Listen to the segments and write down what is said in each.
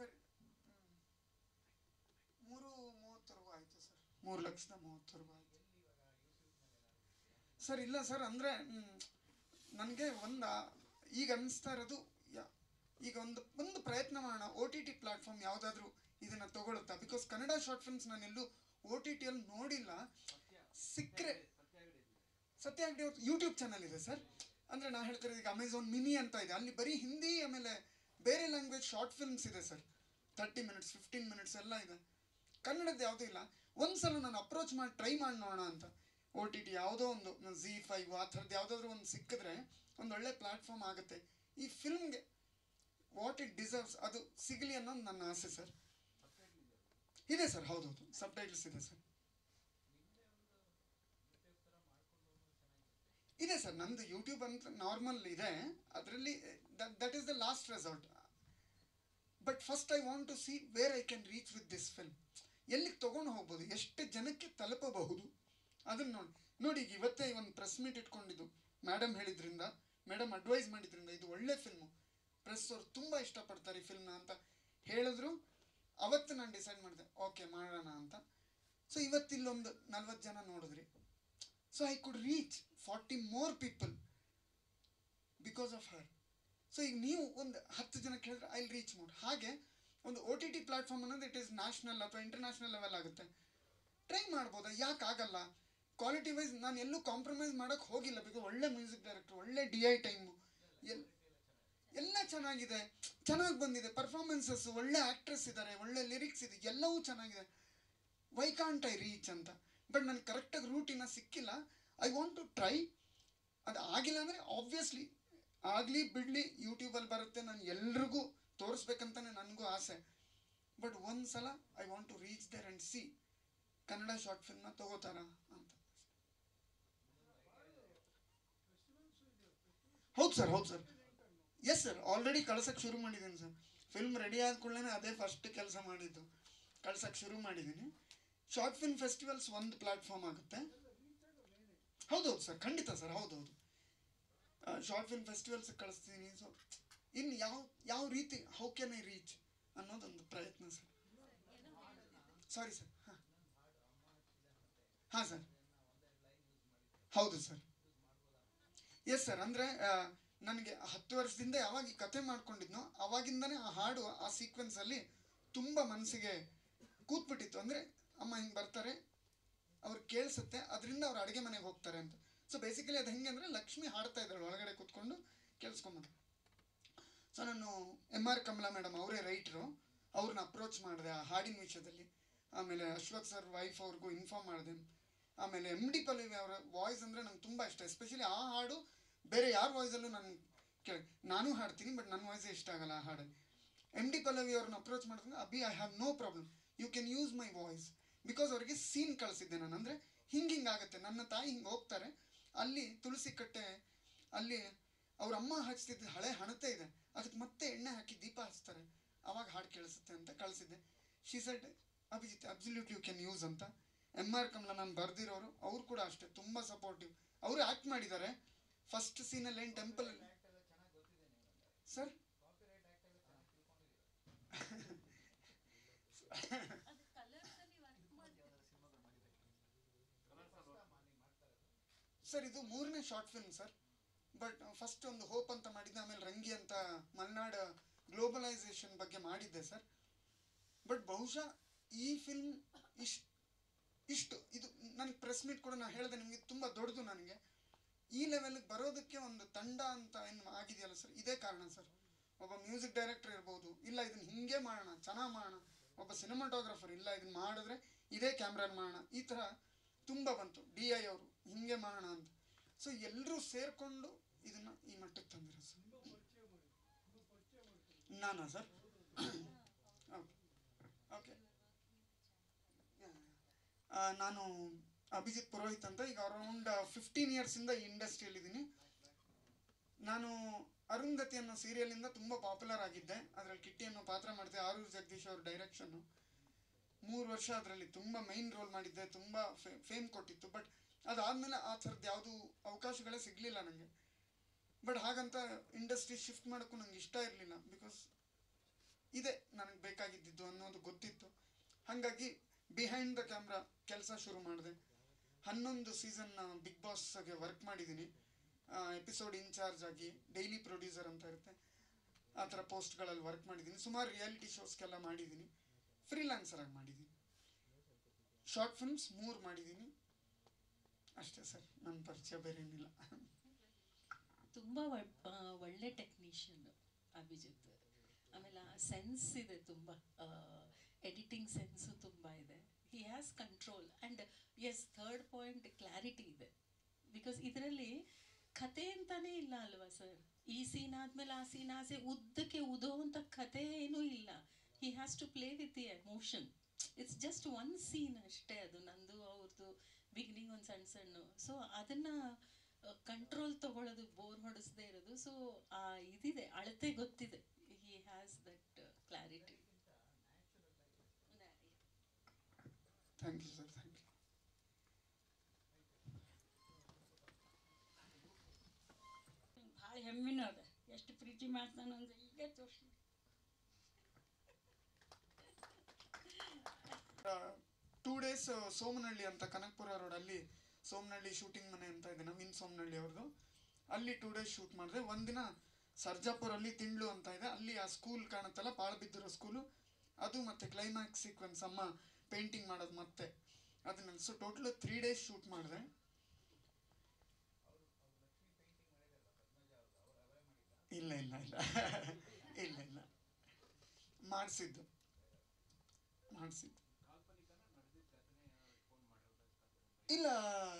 Sir 3:30ವರೆಗೂ ಆಯಿತು sir, 3,30,000 ಆಯಿತು sir. ಇಲ್ಲ ಸರ್, ಅಂದರೆ ನನಗೆ ಈಗ ಅನಿಸ್ತಾ ಇರೋದು, ಈಗ ಒಂದು ಪ್ರಯತ್ನ ಮಾಡೋಣ, ಒ ಟಿ ಟಿ ಪ್ಲಾಟ್ಫಾರ್ಮ್ ಯಾವುದಾದ್ರೂ ಇದನ್ನು ತಗೊಳುತ್ತಾ. ಬಿಕಾಸ್ ಕನ್ನಡ ಶಾರ್ಟ್ ಫಿಲ್ಮ್ಸ್ ನಾನೆಲ್ಲೂ ಒ ಟಿ ಟಿಯಲ್ಲಿ ನೋಡಿಲ್ಲ. ಸಿಕ್ಕರೆ ಸತ್ಯ ಅಂಗಡಿ ಅವ್ರ ಯೂಟ್ಯೂಬ್ ಚಾನಲ್ ಇದೆ ಸರ್. ಅಂದರೆ ನಾನು ಹೇಳ್ತಿರೋದು, ಈಗ ಅಮೆಝಾನ್ ಮಿನಿ ಅಂತ ಇದೆ, ಅಲ್ಲಿ ಬರೀ ಹಿಂದಿ ಆಮೇಲೆ ಬೇರೆ ಲ್ಯಾಂಗ್ವೇಜ್ ಶಾರ್ಟ್ ಫಿಲ್ಮ್ಸ್ ಇದೆ ಸರ್. 30 ಮಿನಿಟ್ಸ್ 15 ಮಿನಿಟ್ಸ್ ಎಲ್ಲ ಇದೆ. ಕನ್ನಡದ್ದು ಯಾವುದೂ ಇಲ್ಲ. ಒಂದ್ಸಲ ನಾನು ಅಪ್ರೋಚ್ ಮಾಡಿ ಟ್ರೈ ಮಾಡಿ ನೋಡೋಣ ಅಂತ. ಒ ಟಿ ಟಿ ಯಾವುದೋ ಒಂದು ZEE5 ಆ ಥರದ್ದು ಯಾವುದಾದ್ರೂ ಒಂದು ಸಿಕ್ಕಿದ್ರೆ ಒಂದು ಒಳ್ಳೆ ಪ್ಲ್ಯಾಟ್ಫಾರ್ಮ್ ಆಗುತ್ತೆ. ಈ ಫಿಲ್ಮ್ಗೆ ವಾಟ್ ಇಟ್ ಡಿಸರ್ವ್ಸ್ ಅದು ಸಿಗಲಿ ಅನ್ನೋದು ನನ್ನ ಆಸೆ ಸರ್. ಇದೆ ಸರ್, ಹೌದೌದು, ಸಬ್ ಟೈಟಲ್ಸ್ ಇದೆ ಸರ್. ಇದೆ ಸರ್, ನಂದು ಯೂಟ್ಯೂಬ್ ಅಂತ ನಾರ್ಮಲ್ ಇದೆ, ಅದರಲ್ಲಿ that is the last resort. But first I want to see where I can reach with this film. ಎಲ್ಲಿಗೆ ತೊಗೊಂಡು ಹೋಗ್ಬೋದು, ಎಷ್ಟು ಜನಕ್ಕೆ ತಲುಪಬಹುದು ಅದನ್ನು ನೋಡಿ. ಈಗ ಇವತ್ತೇ ಒಂದು ಪ್ರೆಸ್ ಮೀಟ್ ಇಟ್ಕೊಂಡಿದ್ದು, ಮೇಡಮ್ ಹೇಳಿದ್ರಿಂದ, ಮೇಡಮ್ ಅಡ್ವೈಸ್ ಮಾಡಿದ್ರಿಂದ ಇದು ಒಳ್ಳೆ ಫಿಲ್ಮು, ಪ್ರೆಸ್ ಅವ್ರು ತುಂಬ ಇಷ್ಟಪಡ್ತಾರೆ ಈ ಫಿಲ್ಮ್ನ ಅಂತ ಹೇಳಿದ್ರು. ಅವತ್ತು ನಾನು ಡಿಸೈಡ್ ಮಾಡಿದೆ, ಓಕೆ ಮಾಡೋಣ ಅಂತ. ಸೊ ಇವತ್ತಿಲ್ಲೊಂದು 40 ಜನ ನೋಡಿದ್ರಿ. So I could reach 40 more people because of her. So ಈಗ ನೀವು ಒಂದು 10 ಜನ ಕೇಳಿದ್ರೆ ಐ ವಿಲ್ ರೀಚ್ ಮೋರ್. ಹಾಗೆ ಒಂದು ಒ ಟಿ ಟಿ ಪ್ಲಾಟ್ಫಾರ್ಮ್ ಅನ್ನೋದು ಇಟ್ ಈಸ್ ನ್ಯಾಷನಲ್ ಅಥವಾ ಇಂಟರ್ನ್ಯಾಷನಲ್ ಲೆವೆಲ್ ಆಗುತ್ತೆ. ಟ್ರೈ ಮಾಡ್ಬೋದಾ, ಯಾಕೆ ಆಗಲ್ಲ? ಕ್ವಾಲಿಟಿ ವೈಸ್ ನಾನು ಎಲ್ಲೂ ಕಾಂಪ್ರಮೈಸ್ ಮಾಡೋಕ್ಕೆ ಹೋಗಿಲ್ಲ. ಬಿಕಾಸ್ ಒಳ್ಳೆ ಮ್ಯೂಸಿಕ್ ಡೈರೆಕ್ಟ್ರು, ಒಳ್ಳೆ DI ಟೈಮು, ಎಲ್ಲ ಚೆನ್ನಾಗಿದೆ, ಚೆನ್ನಾಗಿ ಬಂದಿದೆ. ಪರ್ಫಾರ್ಮೆನ್ಸಸ್, ಒಳ್ಳೆ ಆ್ಯಕ್ಟ್ರೆಸ್ ಇದ್ದಾರೆ, ಒಳ್ಳೆ ಲಿರಿಕ್ಸ್ ಇದೆ, ಎಲ್ಲವೂ ಚೆನ್ನಾಗಿದೆ. ವೈ ಕಾಂಟ್ ಐ ರೀಚ್ ಅಂತ. ಬಟ್ ನನಗೆ ಕರೆಕ್ಟಾಗಿ ರೂಟಿನ ಸಿಕ್ಕಿಲ್ಲ. I want to try. ಅದು ಆಗಿಲ್ಲ ಅಂದರೆ ಆಬ್ವಿಯಸ್ಲಿ ಆಗಲಿ ಬಿಡಲಿ ಯೂಟ್ಯೂಬಲ್ಲಿ ಬರುತ್ತೆ, ನಾನು ಎಲ್ರಿಗೂ ತೋರಿಸ್ಬೇಕಂತಲೇ ನನಗೂ ಆಸೆ. ಬಟ್ ಒಂದು ಸಲ I want to reach there and see Kannada short ಫಿಲ್ಮ್ನ ತಗೋತಾರ ಅಂತ. ಹೌದು ಸರ್, ಹೌದು ಸರ್. ಎಸ್ ಸರ್, ಆಲ್ರೆಡಿ ಕಳ್ಸೋಕ್ಕೆ ಶುರು ಮಾಡಿದ್ದೀನಿ ಸರ್. ಫಿಲ್ಮ್ ರೆಡಿ ಆದ ಕೂಡಲೇ ಅದೇ ಫಸ್ಟ್ ಕೆಲಸ ಮಾಡಿದ್ದು, ಕಳ್ಸೋಕ್ಕೆ ಶುರು ಮಾಡಿದ್ದೀನಿ. ಶಾರ್ಟ್ ಫಿಲ್ಮ್ ಫೆಸ್ಟಿವಲ್ಸ್ ಒಂದು ಪ್ಲ್ಯಾಟ್ಫಾರ್ಮ್ ಆಗುತ್ತೆ. ಹೌದೌದು ಸರ್, ಖಂಡಿತ ಸರ್, ಹೌದೌದು. ಶಾರ್ಟ್ ಫಿಲ್ಮ್ ಫೆಸ್ಟಿವಲ್ಸ್ ಕಳಿಸ್ತೀನಿ. ಸೊ ಇನ್ನು ಯಾವ ರೀತಿ ಹೌ ಕ್ಯಾನ್ ಐ ರೀಚ್ ಅನ್ನೋದೊಂದು ಪ್ರಯತ್ನ ಸರ್. Sorry sir. ಹಾಂ ಸರ್, ಹೌದು ಸರ್. ಎಸ್ ಸರ್, ಅಂದರೆ ನನಗೆ 10 ವರ್ಷದಿಂದ ಯಾವಾಗ ಈ ಕತೆ ಮಾಡ್ಕೊಂಡಿದ್ನೋ ಅವಾಗಿಂದನೇ ಆ ಹಾಡು ಆ ಸೀಕ್ವೆನ್ಸಲ್ಲಿ ತುಂಬ ಮನಸ್ಸಿಗೆ ಕೂತ್ಬಿಟ್ಟಿತ್ತು. ಅಂದರೆ ಅಮ್ಮ ಹಿಂಗೆ ಬರ್ತಾರೆ, ಅವ್ರು ಕೇಳಿಸುತ್ತೆ, ಅದರಿಂದ ಅವ್ರು ಅಡುಗೆ ಮನೆಗೆ ಹೋಗ್ತಾರೆ ಅಂತ. ಸೊ ಬೇಸಿಕಲಿ ಅದು ಹೆಂಗೆ ಅಂದರೆ, ಲಕ್ಷ್ಮಿ ಹಾಡ್ತಾ ಇದ್ದಾಳೆ ಒಳಗಡೆ ಕೂತ್ಕೊಂಡು ಕೇಳಿಸ್ಕೊಂಬಂದು. ಸೊ ನಾನು MR ಕಮಲಾ ಮೇಡಮ್, ಅವರೇ ರೈಟ್ರು, ಅವ್ರನ್ನ ಅಪ್ರೋಚ್ ಮಾಡಿದೆ ಆ ಹಾಡಿನ ವಿಷಯದಲ್ಲಿ. ಆಮೇಲೆ ಅಶ್ವಥ್ ಸರ್ ವೈಫ್ ಅವ್ರಿಗೂ ಇನ್ಫಾರ್ಮ್ ಮಾಡಿದೆ. ಆಮೇಲೆ MD ಪಲ್ಲವಿ ಅವರ ವಾಯ್ಸ್ ಅಂದರೆ ನಂಗೆ ತುಂಬ ಇಷ್ಟ. ಎಸ್ಪೆಷಲಿ ಆ ಹಾಡು ಬೇರೆ ಯಾರ ವಾಯ್ಸಲ್ಲೂ ನಾನು ಹಾಡ್ತೀನಿ, ಬಟ್ ನನ್ನ ವಾಯ್ಸೇ ಇಷ್ಟ ಆಗಲ್ಲ ಆ ಹಾಡಲ್ಲಿ. MD ಪಲ್ಲವಿ ಅವ್ರನ್ನ ಅಪ್ರೋಚ್ ಮಾಡಿದಾಗ, ಅಭಿ I have no problem, you can use my voice. Because ಅವರಿಗೆ ಸೀನ್ ಕಳಿಸಿದ್ದೆ ನಾನು. ಅಂದರೆ ಹಿಂಗಾಗುತ್ತೆ, ನನ್ನ ತಾಯಿ ಹಿಂಗೆ ಹೋಗ್ತಾರೆ, ಅಲ್ಲಿ ತುಳಸಿ ಕಟ್ಟೆ, ಅಲ್ಲಿ ಅವ್ರ ಅಮ್ಮ ಹಚ್ತಿದ್ದ ಹಳೆ ಹಣತೆ ಇದೆ, ಅದಕ್ಕೆ ಮತ್ತೆ ಎಣ್ಣೆ ಹಾಕಿ ದೀಪ ಹಚ್ತಾರೆ, ಅವಾಗ ಹಾಡು ಕೇಳಿಸುತ್ತೆ ಅಂತ ಕಳಿಸಿದ್ದೆ. She said, Abhijit absolutely you can use ಅಂತ. MR ಕಮಲಾ ನಾನು ಬರ್ದಿರೋರು, ಅವ್ರು ಕೂಡ ಅಷ್ಟೇ ತುಂಬ ಸಪೋರ್ಟಿವ್. ಅವರು ಆ್ಯಕ್ಟ್ ಮಾಡಿದ್ದಾರೆ ಫಸ್ಟ್ ಸೀನಲ್ಲಿ. ಏನು ಟೆಂಪಲಲ್ಲಿ ಸರ್ ಸರ್ ಇದು 3ನೇ short film sir. But first ಒಂದು ಹೋಪ್ ಅಂತ ಮಾಡಿದ್ದೆ, ಆಮೇಲೆ ರಂಗಿ ಅಂತ ಮಲೆನಾಡ ಗ್ಲೋಬಲೈಸೇಷನ್ ಬಗ್ಗೆ ಮಾಡಿದ್ದೆ ಸರ್. ಬಟ್ ಬಹುಶಃ ಈ ಫಿಲ್ಮ್ ಇಷ್ಟು ಇದು ನನಗೆ ಪ್ರೆಸ್ ಮೀಟ್ ಕೂಡ ನಾನು ಹೇಳಿದೆ ನಿಮಗೆ, ತುಂಬ ದೊಡ್ಡದು. ನನಗೆ ಈ ಲೆವೆಲ್ಗೆ ಬರೋದಕ್ಕೆ ಒಂದು ತಂಡ ಅಂತ ಏನು ಆಗಿದೆಯಲ್ಲ ಸರ್, ಇದೇ ಕಾರಣ ಸರ್. ಒಬ್ಬ ಮ್ಯೂಸಿಕ್ ಡೈರೆಕ್ಟರ್ ಇರ್ಬೋದು, ಇಲ್ಲ ಇದನ್ನು ಹಿಂಗೆ ಮಾಡೋಣ, ಚೆನ್ನಾಗಿ ಮಾಡೋಣ. ಒಬ್ಬ ಸಿನಿಮಾಟೋಗ್ರಫರ್, ಇಲ್ಲ ಇದನ್ನು ಮಾಡಿದ್ರೆ ಇದೇ ಕ್ಯಾಮ್ರಾನ ಮಾಡೋಣ, ಈ ಥರ ತುಂಬ ಬಂತು. DI ಅವರು ಹಿಂಗೆ ಮಾಡೋಣ ಅಂತ. ಸೊ ಎಲ್ಲರೂ ಸೇರಿಕೊಂಡು ಇದನ್ನು ಈ ಮಟ್ಟಕ್ಕೆ ತಂದಿರೋ ಸರ್. ನಾನಾ ಸರ್? Okay okay. ನಾನು ಅಭಿಜಿತ್ ಪುರೋಹಿತ್ ಅಂತ. ಈಗ ಅರೌಂಡ್ 15 ಇಯರ್ಸಿಂದ ಈ ಇಂಡಸ್ಟ್ರಿಯಲ್ಲಿದ್ದೀನಿ. ನಾನು ಅರುಂಧತಿ ಅನ್ನೋ ಸೀರಿಯಲಿಂದ ತುಂಬ ಪಾಪ್ಯುಲರ್ ಆಗಿದ್ದೆ. ಅದರಲ್ಲಿ ಕಿಟ್ಟಿ ಅನ್ನೋ ಪಾತ್ರ ಮಾಡಿದೆ, ಆರೂರು ಜಗದೀಶ್ ಅವ್ರ ಡೈರೆಕ್ಷನ್ನು. 3 ವರ್ಷ ಅದರಲ್ಲಿ ತುಂಬ ಮೈನ್ ರೋಲ್ ಮಾಡಿದ್ದೆ, ತುಂಬ ಫೇಮ್ ಕೊಟ್ಟಿತ್ತು. ಬಟ್ ಅದಾದಮೇಲೆ ಆ ಥರದ್ದು ಯಾವುದೂ ಅವಕಾಶಗಳೇ ಸಿಗಲಿಲ್ಲ ನನಗೆ. ಬಟ್ ಹಾಗಂತ ಇಂಡಸ್ಟ್ರಿ ಶಿಫ್ಟ್ ಮಾಡೋಕ್ಕೂ ನಂಗೆ ಇಷ್ಟ ಇರಲಿಲ್ಲ. ಬಿಕಾಸ್ ಇದೆ ನನಗೆ ಬೇಕಾಗಿದ್ದು ಅನ್ನೋದು ಗೊತ್ತಿತ್ತು. ಹಾಗಾಗಿ ಬಿಹೈಂಡ್ ದ ಕ್ಯಾಮ್ರಾ ಕೆಲಸ ಶುರು ಮಾಡಿದೆ. 11 ಸೀಸನ್ ಬಿಗ್ ಬಾಸ್ಗೆ ವರ್ಕ್ ಮಾಡಿದ್ದೀನಿ. ಎಪಿಸೋಡ್ ಇನ್ಚಾರ್ಜ್ ಆಗಿ, ಡೈಲಿ ಪ್ರೊಡ್ಯೂಸರ್ ಅಂತ ಇರುತ್ತೆ, ಆ ಥರ ಪೋಸ್ಟ್ಗಳಲ್ಲಿ ವರ್ಕ್ ಮಾಡಿದ್ದೀನಿ. ಸುಮಾರು ರಿಯಾಲಿಟಿ ಶೋಸ್ಗೆಲ್ಲ ಮಾಡಿದ್ದೀನಿ. ಫ್ರೀಲಾನ್ಸರ್ ಆಗಿ ಮಾಡಿದ್ದೀನಿ. ಶಾರ್ಟ್ ಫಿಲ್ಮ್ಸ್ 3 ಮಾಡಿದ್ದೀನಿ ಅಷ್ಟೇ ಸರ್. ನನ್ನ ಪರಿಚಯ ಬೇರೆ ಏನಿಲ್ಲ. ತುಂಬ ಒಳ್ಳೆ ಟೆಕ್ನಿಷಿಯನ್ ಅಭಿಜಿತ್. ಆಮೇಲೆ ಆ ಸೆನ್ಸ್ ಇದೆ, ತುಂಬ ಎಡಿಟಿಂಗ್ ಸೆನ್ಸು ತುಂಬ ಇದೆ. He has control and yes, third point clarity ಇದೆ. ಬಿಕಾಸ್ ಇದರಲ್ಲಿ ಕತೆ ಅಂತಾನೇ ಇಲ್ಲ ಅಲ್ವಾ ಸರ್? ಈ ಸೀನ್ ಆದಮೇಲೆ ಆ ಸೀನ್ ಆಸೆ ಉದ್ದಕ್ಕೆ ಉದೋವಂಥ ಕತೆ ಏನೂ ಇಲ್ಲ. He has to play with the emotion. It's just one scene ಅಷ್ಟೇ, ಅದು ನಂದು ಅವ್ರದ್ದು ಬಿಗಿನಿಂಗ್ ಒಂದು ಸಣ್ಣ ಸಣ್ಣ. ಸೊ ಅದನ್ನು ಕಂಟ್ರೋಲ್ ತಗೊಳ್ಳೋದು, ಬೋರ್ ಹೊಡಿಸದೇ ಇರೋದು. ಸೊ ಆ ಇದಿದೆ, ಅಳತೆ ಗೊತ್ತಿದೆ. He has that clarity. Thank you sir, thank you. ಭಾಳ ಹೆಮ್ಮಿನೂ ಅದ. ಎಷ್ಟು ಪ್ರೀತಿ ಮಾಡ್ತಾನೆ ಅಂದ್ರೆ ಈಗ ತೋರಿಸಿ. 2 days ಸೋಮನಹಳ್ಳಿ ಅಂತ, ಕನಕಪುರ ರೋಡಲ್ಲಿ ಸೋಮನಹಳ್ಳಿ ಶೂಟಿಂಗ್ ಮನೆ ಅಂತ ಇದೆ, ನವೀನ್ ಸೋಮನಹಳ್ಳಿ ಅವ್ರದ್ದು. ಅಲ್ಲಿ 2 days ಶೂಟ್ ಮಾಡಿದೆ. ಒಂದಿನ ಸರ್ಜಾಪುರಲ್ಲಿ ತಿಂಡ್ಲು ಅಂತ ಇದೆ, ಅಲ್ಲಿ ಆ ಸ್ಕೂಲ್ ಕಾಣುತ್ತಲ್ಲ, ಪಾಳ್ಬಿದ್ದಿರೋ ಸ್ಕೂಲು, ಅದು ಮತ್ತೆ ಕ್ಲೈಮ್ಯಾಕ್ಸ್ ಸೀಕ್ವೆನ್ಸ್ ಅಮ್ಮ ಪೇಂಟಿಂಗ್ ಮಾಡೋದು ಮತ್ತೆ ಅದನ್ನೆಲ್ಲ. ಸೊ ಟೋಟಲ್ 3 days ಶೂಟ್ ಮಾಡಿದೆ. ಇಲ್ಲ ಇಲ್ಲ ಇಲ್ಲ ಇಲ್ಲ ಇಲ್ಲ, ಮಾಡಿಸಿದ್ದು. ಇಲ್ಲ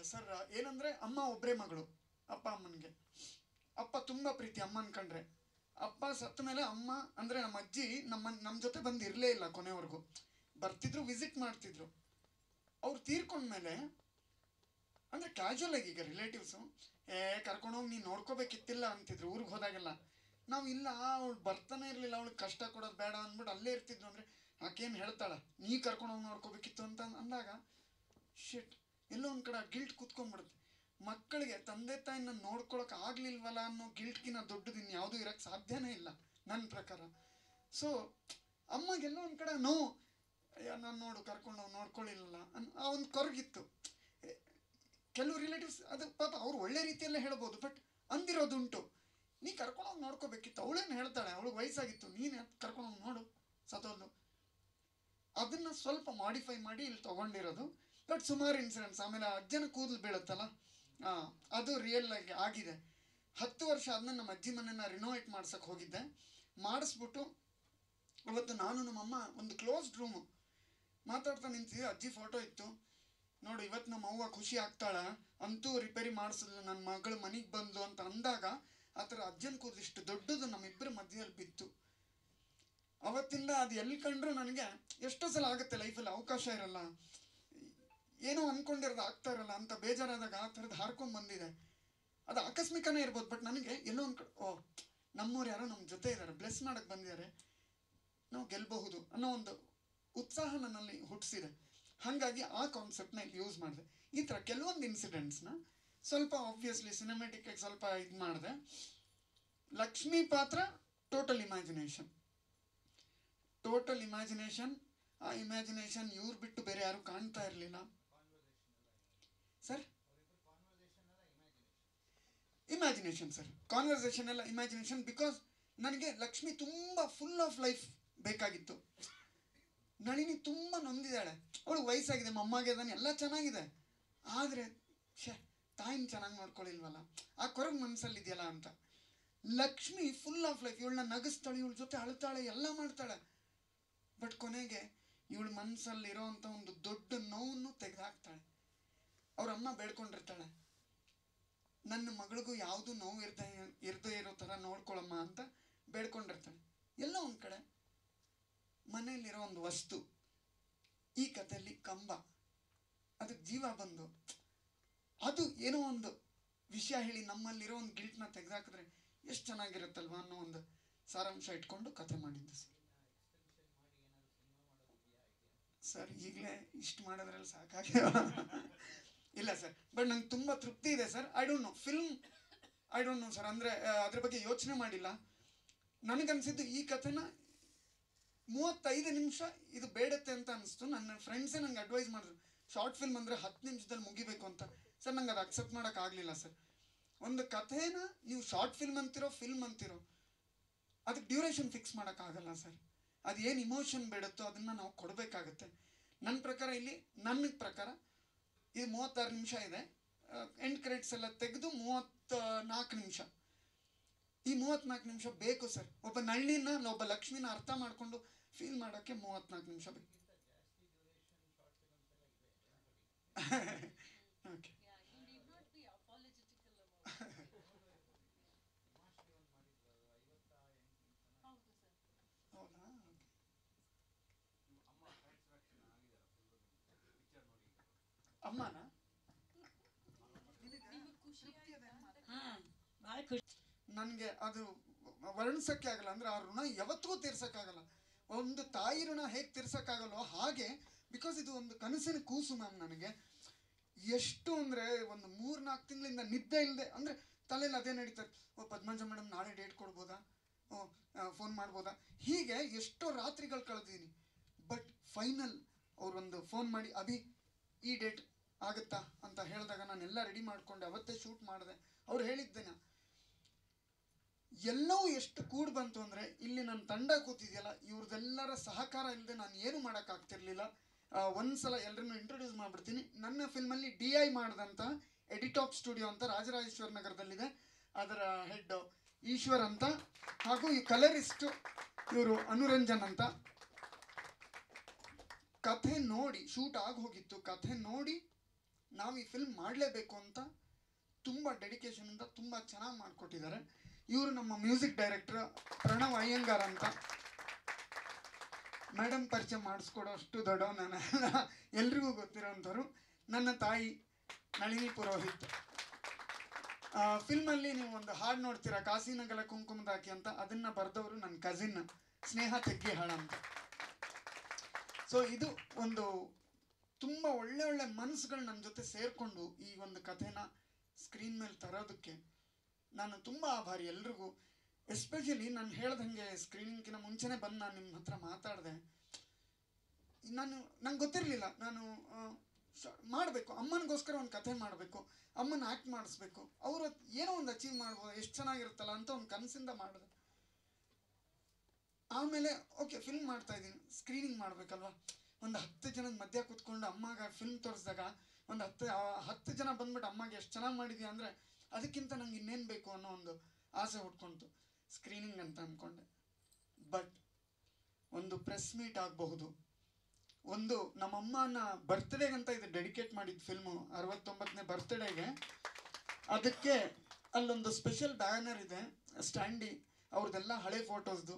ಸರ್, ಏನಂದ್ರೆ ಅಮ್ಮ ಒಬ್ಬರೇ ಮಗಳು ಅಪ್ಪ ಅಮ್ಮನಿಗೆ. ಅಪ್ಪ ತುಂಬಾ ಪ್ರೀತಿ ಅಮ್ಮನ ಕಂಡ್ರೆ. ಅಪ್ಪ ಸತ್ತ ಮೇಲೆ ಅಮ್ಮ ಅಂದ್ರೆ ನಮ್ಮ ಅಜ್ಜಿ ನಮ್ಮ ಜೊತೆ ಬಂದು ಇರಲೇ ಇಲ್ಲ ಕೊನೆವರೆಗೂ. ಬರ್ತಿದ್ರು, ವಿಸಿಟ್ ಮಾಡ್ತಿದ್ರು. ಅವ್ರು ತೀರ್ಕೊಂಡ್ಮೇಲೆ ಅಂದ್ರೆ ಕ್ಯಾಶುವಲ್ ಆಗಿ ಈಗ ರಿಲೇಟಿವ್ಸು ಕರ್ಕೊಂಡೋಗಿ ನೀನು ನೋಡ್ಕೋಬೇಕಿತ್ತಿಲ್ಲ ಅಂತಿದ್ರು ಊರಿಗೆ ಹೋದಾಗೆಲ್ಲ. ನಾವು ಇಲ್ಲ, ಅವಳು ಬರ್ತಾನೆ ಇರಲಿಲ್ಲ, ಅವಳಿಗೆ ಕಷ್ಟ ಕೊಡೋದು ಬೇಡ ಅಂದ್ಬಿಟ್ಟು ಅಲ್ಲೇ ಇರ್ತಿದ್ರು. ಅಂದರೆ ಆಕೇನು ಹೇಳ್ತಾಳೆ, ನೀ ಕರ್ಕೊಂಡೋಗಿ ನೋಡ್ಕೋಬೇಕಿತ್ತು ಅಂತ ಅಂದಾಗ ಶಿಟ್, ಎಲ್ಲೋ ಒಂದು ಕಡೆ ಗಿಲ್ಟ್ ಕೂತ್ಕೊಂಡ್ಬಿಡುತ್ತೆ. ಮಕ್ಕಳಿಗೆ ತಂದೆ ತಾಯಿನ ನೋಡ್ಕೊಳಕ್ಕೆ ಆಗ್ಲಿಲ್ವಲ್ಲ ಅನ್ನೋ ಗಿಲ್ಟ್ಗಿನ ದೊಡ್ಡದು ಇನ್ಯಾವುದೂ ಇರೋಕ್ಕೆ ಸಾಧ್ಯನೇ ಇಲ್ಲ ನನ್ನ ಪ್ರಕಾರ. ಸೊ ಅಮ್ಮಗೆಲ್ಲೋ ಒಂದು ಕಡೆ ನೋವು, ನಾನು ನೋಡು ಕರ್ಕೊಂಡೋಗಿ ನೋಡ್ಕೊಳ್ಳಿಲ್ಲ ಆ ಒಂದು ಕೊರಗಿತ್ತು. ಕೆಲವು ರಿಲೇಟಿವ್ಸ್ ಅದು ಪಾಪ ಅವ್ರು ಒಳ್ಳೆ ರೀತಿಯಲ್ಲೇ ಹೇಳ್ಬೋದು, ಬಟ್ ಅಂದಿರೋದುಂಟು. ನೀ ಕರ್ಕೊಂಡೋಗಿ ನೋಡ್ಕೋಬೇಕಿತ್ತು, ಅವಳೇನು ಹೇಳ್ತಾಳೆ, ಅವಳಿಗೆ ವಯಸ್ಸಾಗಿತ್ತು, ನೀನು ಕರ್ಕೊಂಡೋಗಿ ನೋಡು, ಸತ್ತೋದು. ಅದನ್ನ ಸ್ವಲ್ಪ ಮಾಡಿಫೈ ಮಾಡಿ ಇಲ್ಲಿ ತಗೊಂಡಿರೋದು. ಬಟ್ ಸುಮಾರು ಇನ್ಸಿಡೆಂಟ್ಸ್. ಆಮೇಲೆ ಅಜ್ಜನ ಕೂದಲು ಬೀಳುತ್ತಲ್ಲ, ಅದು ರಿಯಲ್ ಆಗಿ ಆಗಿದೆ. 10 ವರ್ಷ ಆದ್ಮೇಲೆ ನಮ್ಮ ಅಜ್ಜಿ ಮನೆಯನ್ನ ರಿನೋವೇಟ್ ಮಾಡ್ಸಕ್ಕೆ ಹೋಗಿದ್ದೆ. ಮಾಡಿಸ್ಬಿಟ್ಟು ಅವತ್ತು ನಾನು ನಮ್ಮಮ್ಮ ಒಂದು ಕ್ಲೋಸ್ಡ್ ರೂಮು ಮಾತಾಡ್ತಾ ನಿಂತಿದ್ವಿ. ಅಜ್ಜಿ ಫೋಟೋ ಇತ್ತು. ನೋಡು, ಇವತ್ತು ನಮ್ಮ ಅವ್ವ ಖುಷಿ ಆಗ್ತಾಳ, ಅಂತೂ ರಿಪೇರಿ ಮಾಡಿಸಿದ್ಲು, ನನ್ನ ಮಗಳು ಮನೆಗೆ ಬಂದು ಅಂತ ಅಂದಾಗ ಆ ಥರ ಅಜ್ಜನ ಕೂದಲು ಇಷ್ಟು ದೊಡ್ಡದು ನಮ್ಮಿಬ್ಬರ ಮಧ್ಯದಲ್ಲಿ ಬಿತ್ತು. ಅವತ್ತಿಂದ ಅದು ಎಲ್ಲಿ ಕಂಡ್ರು ನನಗೆ ಎಷ್ಟೋ ಸಲ ಆಗುತ್ತೆ ಲೈಫಲ್ಲಿ, ಅವಕಾಶ ಇರಲ್ಲ, ಏನೋ ಅಂದ್ಕೊಂಡಿರೋದು ಆಗ್ತಾ ಇರಲ್ಲ ಅಂತ ಬೇಜಾರಾದಾಗ ಆ ಥರದ್ದು ಹಾರ್ಕೊಂಡು ಬಂದಿದೆ. ಅದು ಆಕಸ್ಮಿಕನೇ ಇರ್ಬೋದು, ಬಟ್ ನನಗೆ ಎಲ್ಲೋ ಒಂದು ಕಡೆ ನಮ್ಮವ್ರು ಯಾರೋ ನಮ್ಮ ಜೊತೆ ಇದ್ದಾರೆ, ಬ್ಲೆಸ್ ಮಾಡಕ್ಕೆ ಬಂದಿದ್ದಾರೆ, ನಾವು ಗೆಲ್ಲಬಹುದು ಅನ್ನೋ ಒಂದು ಉತ್ಸಾಹ ನನ್ನಲ್ಲಿ ಹುಟ್ಟಿಸಿದೆ. ಹಾಗಾಗಿ ಆ ಕಾನ್ಸೆಪ್ಟ್ನ ಯೂಸ್ ಮಾಡಿದೆ. ಈ ಥರ ಕೆಲವೊಂದು ಇನ್ಸಿಡೆಂಟ್ಸ್ನ ಸ್ವಲ್ಪ ಆಬ್ವಿಯಸ್ಲಿ ಸಿನಿಮ್ಯಾಟಿಕ್ ಆಗಿ ಸ್ವಲ್ಪ ಇದು ಮಾಡಿದೆ. ಲಕ್ಷ್ಮಿ ಪಾತ್ರ ಟೋಟಲ್ ಇಮ್ಯಾಜಿನೇಷನ್. ಆ ಇಮ್ಯಾಜಿನೇಷನ್ ಇವ್ರು ಬಿಟ್ಟು ಬೇರೆ ಯಾರು ಕಾಣ್ತಾ ಇರಲಿಲ್ಲ ಸರ್. ಇಮ್ಯಾಜಿನೇಷನ್ ಸರ್, ಕಾನ್ವರ್ಸೇಷನ್ ಎಲ್ಲ ಇಮ್ಯಾಜಿನೇಷನ್. ಬಿಕಾಸ್ ನನಗೆ ಲಕ್ಷ್ಮಿ ತುಂಬ ಫುಲ್ ಆಫ್ ಲೈಫ್ ಬೇಕಾಗಿತ್ತು. ನಳಿನಿ ತುಂಬ ನೊಂದಿದ್ದಾಳೆ, ಅವಳು ವಯಸ್ಸಾಗಿದೆ, ಮೊಮ್ಮಗೆ ಅದನ್ನು ಎಲ್ಲ ಚೆನ್ನಾಗಿದೆ, ಆದರೆ ತಾಯಿನ ಚೆನ್ನಾಗಿ ನೋಡ್ಕೊಳ್ಳಿಲ್ವಲ್ಲ, ಆ ಕೊರಗು ಮನಸ್ಸಲ್ಲಿದೆಯಲ್ಲ ಅಂತ. ಲಕ್ಷ್ಮಿ ಫುಲ್ ಆಫ್ ಲೈಫ್, ಇವಳನ್ನ ನಗಿಸ್ತಾಳೆ, ಇವಳ ಜೊತೆ ಅಳ್ತಾಳೆ, ಎಲ್ಲ ಮಾಡ್ತಾಳೆ. ಬಟ್ ಕೊನೆಗೆ ಇವಳ ಮನಸ್ಸಲ್ಲಿರೋ ಅಂಥ ಒಂದು ದೊಡ್ಡ ನೋವನ್ನು ತೆಗೆದುಹಾಕ್ತಾಳೆ. ಅವ್ರ ಅಮ್ಮ ಬೇಡ್ಕೊಂಡಿರ್ತಾಳೆ, ನನ್ನ ಮಗಳಿಗೂ ಯಾವುದು ನೋವು ಇರದೇ ಇರೋ ಥರ ನೋಡ್ಕೊಳಮ್ಮ ಅಂತ ಬೇಡ್ಕೊಂಡಿರ್ತಾಳೆ. ಎಲ್ಲ ಒಂದು ಕಡೆ ಮನೆಯಲ್ಲಿರೋ ಒಂದು ವಸ್ತು, ಈ ಕಥೆಯಲ್ಲಿ ಕಂಬ, ಅದಕ್ಕೆ ಜೀವ ಬಂದು ಅದು ಏನೋ ಒಂದು ವಿಷಯ ಹೇಳಿ ನಮ್ಮಲ್ಲಿರೋ ಒಂದು ಗಿಲ್ಟ್ನ ತೆಗೆದಾಕಿದ್ರೆ ಎಷ್ಟು ಚೆನ್ನಾಗಿರುತ್ತಲ್ವ ಅನ್ನೋ ಒಂದು ಸಾರಾಂಶ ಇಟ್ಕೊಂಡು ಕಥೆ ಮಾಡಿದ್ದು ಸರ್. ಈಗಲೇ ಇಷ್ಟು ಮಾಡೋದ್ರಲ್ಲಿ ಸಾಕಾಗಿ ಇಲ್ಲ ಸರ್, ಬಟ್ ನಂಗೆ ತುಂಬ ತೃಪ್ತಿ ಇದೆ sir. I don't know sir, ಅಂದರೆ ಅದ್ರ ಬಗ್ಗೆ ಯೋಚನೆ ಮಾಡಿಲ್ಲ. ನನಗನ್ಸಿದ್ದು ಈ ಕಥೆನ 35 ನಿಮಿಷ ಇದು ಬೇಡತ್ತೆ ಅಂತ ಅನಿಸ್ತು. ನನ್ನ ಫ್ರೆಂಡ್ಸೇ ನಂಗೆ ಅಡ್ವೈಸ್ ಮಾಡಿದ್ರು, ಶಾರ್ಟ್ ಫಿಲ್ಮ್ ಅಂದರೆ 10 ನಿಮಿಷದಲ್ಲಿ ಮುಗಿಬೇಕು ಅಂತ. ಸರ್ ನಂಗೆ ಅದು ಅಕ್ಸೆಪ್ಟ್ ಮಾಡೋಕ್ಕಾಗಲಿಲ್ಲ ಸರ್. ಒಂದು ಕಥೆನ ನೀವು ಶಾರ್ಟ್ ಫಿಲ್ಮ್ ಅಂತಿರೋ ಅದಕ್ಕೆ ಡ್ಯೂರೇಷನ್ ಫಿಕ್ಸ್ ಮಾಡೋಕ್ಕಾಗಲ್ಲ ಸರ್. ಅದು ಏನು ಇಮೋಷನ್ ಬೇಡುತ್ತೋ ಅದನ್ನು ನಾವು ಕೊಡಬೇಕಾಗತ್ತೆ. ನನ್ನ ಪ್ರಕಾರ ಇದು 36 ನಿಮಿಷ ಇದೆ. ಎಂಡ್ ಕ್ರೆಡಿಟ್ಸ್ ಎಲ್ಲ ತೆಗೆದು 34 ನಿಮಿಷ. ಈ 34 ನಿಮಿಷ ಬೇಕು ಸರ್. ಒಬ್ಬ ನಳ್ಳಿನ ಒಬ್ಬ ಲಕ್ಷ್ಮಿನ ಅರ್ಥ ಮಾಡಿಕೊಂಡು ಫೀಲ್ ಮಾಡೋಕ್ಕೆ 34 ನಿಮಿಷ ಬೇಕು. ಓಕೆ ಹೌದಾ? ಅಮ್ಮನ ಹಾಂ ಭಾಳ ಖುಷಿ. ನನಗೆ ಅದು ವರ್ಣಿಸೋಕ್ಕೆ ಆಗಲ್ಲ. ಅಂದರೆ ಆ ಋಣ ಯಾವತ್ತಿಗೂ ತೀರ್ಸೋಕ್ಕಾಗಲ್ಲ. ಒಂದು ತಾಯಿ ಋಣ ಹೇಗೆ ತೀರ್ಸೋಕ್ಕಾಗಲ್ಲೋ ಹಾಗೆ, ಬಿಕಾಸ್ ಇದು ಒಂದು ಕನಸಿನ ಕೂಸು ಮ್ಯಾಮ್. ನನಗೆ ಎಷ್ಟು ಅಂದರೆ ಒಂದು 3-4 ತಿಂಗಳಿಂದ ನಿದ್ದೆ ಇಲ್ಲದೆ, ಅಂದರೆ ತಲೆಯಲ್ಲಿ ಅದೇ ನಡೀತಾರೆ. ಓ ಪದ್ಮಜ ಮೇಡಮ್ ನಾಳೆ ಡೇಟ್ ಕೊಡ್ಬೋದಾ, ಫೋನ್ ಮಾಡ್ಬೋದಾ, ಹೀಗೆ ಎಷ್ಟೋ ರಾತ್ರಿಗಳು ಕಳೆದಿದ್ದೀನಿ. ಬಟ್ ಫೈನಲ್ ಅವ್ರೊಂದು ಫೋನ್ ಮಾಡಿ ಅಭಿ ಈ ಡೇಟ್ ಆಗುತ್ತಾ ಅಂತ ಹೇಳಿದಾಗ ನಾನೆಲ್ಲ ರೆಡಿ ಮಾಡಿಕೊಂಡೆ. ಅವತ್ತೇ ಶೂಟ್ ಮಾಡಿದೆ. ಅವ್ರು ಹೇಳಿದ್ದೇನೆ ಎಲ್ಲವೂ ಎಷ್ಟು ಕೂಡ್ ಬಂತು ಅಂದರೆ, ಇಲ್ಲಿ ನನ್ನ ತಂಡ ಕೂತಿದೆಯಲ್ಲ, ಇವ್ರದ್ದೆಲ್ಲರ ಸಹಕಾರ ಇಲ್ಲದೆ ನಾನು ಏನು ಮಾಡೋಕ್ಕಾಗ್ತಿರ್ಲಿಲ್ಲ. ಒಂದ್ಸಲ ಎಲ್ಲರನ್ನು ಇಂಟ್ರೊಡ್ಯೂಸ್ ಮಾಡಿಬಿಡ್ತೀನಿ. ನನ್ನ ಫಿಲ್ಮಲ್ಲಿ DI ಮಾಡಿದಂಥ ಎಡಿಟಾಪ್ ಸ್ಟುಡಿಯೋ ಅಂತ ರಾಜರಾಜೇಶ್ವರ ನಗರದಲ್ಲಿದೆ. ಅದರ ಹೆಡ್ ಈಶ್ವರ್ ಅಂತ, ಹಾಗೂ ಈ ಕಲರಿಸ್ಟು ಇವರು ಅನುರಂಜನ್ ಅಂತ. ಕಥೆ ನೋಡಿ, ಶೂಟ್ ಆಗಿ ಹೋಗಿತ್ತು, ಕಥೆ ನೋಡಿ ನಾವು ಈ ಫಿಲ್ಮ್ ಮಾಡಲೇಬೇಕು ಅಂತ ತುಂಬ ಡೆಡಿಕೇಶನಿಂದ ತುಂಬ ಚೆನ್ನಾಗಿ ಮಾಡಿಕೊಟ್ಟಿದ್ದಾರೆ. ಇವರು ನಮ್ಮ ಮ್ಯೂಸಿಕ್ ಡೈರೆಕ್ಟರ್ ಪ್ರಣವ್ ಅಯ್ಯಂಗಾರ್ ಅಂತ. ಮೇಡಮ್ ಪರಿಚಯ ಮಾಡಿಸ್ಕೊಡೋ ಅಷ್ಟು ದೊಡ್ಡವ ನಾನು, ಎಲ್ರಿಗೂ ಗೊತ್ತಿರೋಂಥವ್ರು. ನನ್ನ ತಾಯಿ ನಳಿನಿ ಪುರೋಹಿತ್. ಫಿಲ್ಮಲ್ಲಿ ನೀವು ಒಂದು ಹಾಡು ನೋಡ್ತೀರಾ, ಕಾಸಿನಗಲ ಕುಂಕುಮದಾಕಿ ಅಂತ, ಅದನ್ನು ಬರೆದವರು ನನ್ನ ಕಸಿನ್ ಸ್ನೇಹ ತೆಗ್ಗಿಹಾಳ ಅಂತ. ಸೊ ಇದು ಒಂದು ತುಂಬ ಒಳ್ಳೆ ಮನಸ್ಸುಗಳು ನನ್ನ ಜೊತೆ ಸೇರಿಕೊಂಡು ಈ ಒಂದು ಕಥೆನ ಸ್ಕ್ರೀನ್ ಮೇಲೆ ತರೋದಕ್ಕೆ ನಾನು ತುಂಬ ಆಭಾರಿ ಎಲ್ರಿಗೂ. ಎಸ್ಪೆಷಲಿ ನಾನು ಹೇಳ್ದಂಗೆ ಸ್ಕ್ರೀನಿಂಗ್ಕಿಂತ ಮುಂಚೆನೇ ಬಂದು ನಾನು ನಿಮ್ಮ ಹತ್ರ ಮಾತಾಡಿದೆ. ನಂಗೆ ಗೊತ್ತಿರಲಿಲ್ಲ ನಾನು ಮಾಡಬೇಕು, ಅಮ್ಮನಿಗೋಸ್ಕರ ಒಂದು ಕಥೆ ಮಾಡಬೇಕು, ಅಮ್ಮನ ಆ್ಯಕ್ಟ್ ಮಾಡಿಸ್ಬೇಕು, ಅವರು ಏನೋ ಒಂದು ಅಚೀವ್ ಮಾಡ್ಬೋದು, ಎಷ್ಟು ಚೆನ್ನಾಗಿರುತ್ತಲ್ಲ ಅಂತ ಒಂದು ಕನಸಿಂದ ಮಾಡಿದೆ. ಆಮೇಲೆ ಓಕೆ ಫಿಲ್ಮ್ ಮಾಡ್ತಾ ಇದ್ದೀನಿ, ಸ್ಕ್ರೀನಿಂಗ್ ಮಾಡಬೇಕಲ್ವ. ಒಂದು 10 ಜನದ ಮಧ್ಯ ಕೂತ್ಕೊಂಡು ಅಮ್ಮಗೆ ಫಿಲ್ಮ್ ತೋರಿಸಿದಾಗ ಒಂದು 10 ಜನ ಬಂದ್ಬಿಟ್ಟು ಅಮ್ಮಗೆ ಎಷ್ಟು ಚೆನ್ನಾಗಿ ಮಾಡಿದ್ಯಾ ಅಂದರೆ ಅದಕ್ಕಿಂತ ನಂಗೆ ಇನ್ನೇನು ಬೇಕು ಅನ್ನೋ ಒಂದು ಆಸೆ ಹುಟ್ಕೊಂತು ಸ್ಕ್ರೀನಿಂಗ್ ಅಂತ ಅಂದ್ಕೊಂಡೆ. ಬಟ್ ಒಂದು ಪ್ರೆಸ್ ಮೀಟ್ ಆಗಬಹುದು, ಒಂದು ನಮ್ಮಮ್ಮನ ಬರ್ತ್ಡೇಗಂತ ಇದು ಡೆಡಿಕೇಟ್ ಮಾಡಿದ ಫಿಲ್ಮು, 69ನೇ ಬರ್ತ್ಡೇಗೆ. ಅದಕ್ಕೆ ಅಲ್ಲೊಂದು ಸ್ಪೆಷಲ್ ಬ್ಯಾನರ್ ಇದೆ, ಸ್ಟ್ಯಾಂಡಿ ಅವ್ರದ್ದೆಲ್ಲ ಹಳೆ ಫೋಟೋಸ್ದು.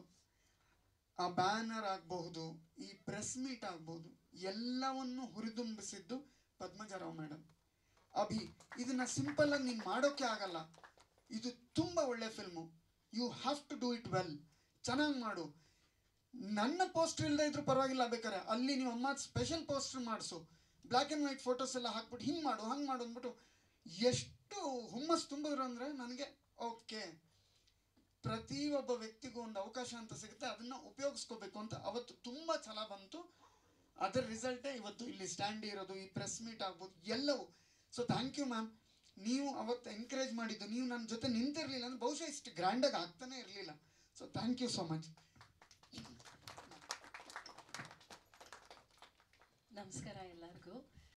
ಆ ಬ್ಯಾನರ್ ಆಗಬಹುದು, ಈ ಪ್ರೆಸ್ ಮೀಟ್ ಆಗ್ಬೋದು, ಎಲ್ಲವನ್ನು ಹುರಿದುಂಬಿಸಿದ್ದು ಪದ್ಮಜರಾವ್ ಮೇಡಮ್. ಅಭಿ ಇದನ್ನ ಸಿಂಪಲ್ ಆಗಿ ನೀನು ಮಾಡೋಕ್ಕೆ ಆಗಲ್ಲ, ಇದು ತುಂಬ ಒಳ್ಳೆ film, you have to do it well, ಚೆನ್ನಾಗಿ ಮಾಡು. ನನ್ನ ಪೋಸ್ಟರ್ ಇಲ್ಲದೆ ಇದ್ರೂ ಪರವಾಗಿಲ್ಲ, ಬೇಕಾರೆ ಅಲ್ಲಿ ನೀವು ಅಮ್ಮ ಸ್ಪೆಷಲ್ ಪೋಸ್ಟರ್ ಮಾಡಿಸು, ಬ್ಲ್ಯಾಕ್ ಆ್ಯಂಡ್ ವೈಟ್ ಫೋಟೋಸ್ ಎಲ್ಲ ಹಾಕ್ಬಿಟ್ಟು ಹಿಂಗೆ ಮಾಡು ಹಂಗೆ ಮಾಡು ಅಂದ್ಬಿಟ್ಟು ಎಷ್ಟು ಹುಮ್ಮಸ್ ತುಂಬಿದ್ರು ಅಂದರೆ ನನಗೆ ಓಕೆ, ಪ್ರತಿಯೊಬ್ಬ ವ್ಯಕ್ತಿಗೂ ಒಂದು ಅವಕಾಶ ಅಂತ ಸಿಗುತ್ತೆ, ಅದನ್ನು ಉಪಯೋಗಿಸ್ಕೋಬೇಕು ಅಂತ ಅವತ್ತು ತುಂಬ ಛಲ ಬಂತು. ಅದರ ರಿಸಲ್ಟೇ ಇವತ್ತು ಇಲ್ಲಿ ಸ್ಟ್ಯಾಂಡ್ ಇರೋದು, ಈ ಪ್ರೆಸ್ ಮೀಟ್ ಆಗ್ಬೋದು, ಎಲ್ಲವೂ. So thank you ma'am. ನೀವು ಅವತ್ತು ಎನ್ಕರೇಜ್ ಮಾಡಿದ್ದು, ನೀವು ನನ್ನ ಜೊತೆ ನಿಂತಿರಲಿಲ್ಲ ಅಂದರೆ ಬಹುಶಃ ಇಷ್ಟು ಗ್ರ್ಯಾಂಡಾಗಿ ಆಗ್ತಾನೆ ಇರಲಿಲ್ಲ. So thank you so much. ನಮಸ್ಕಾರ ಎಲ್ಲರಿಗೂ.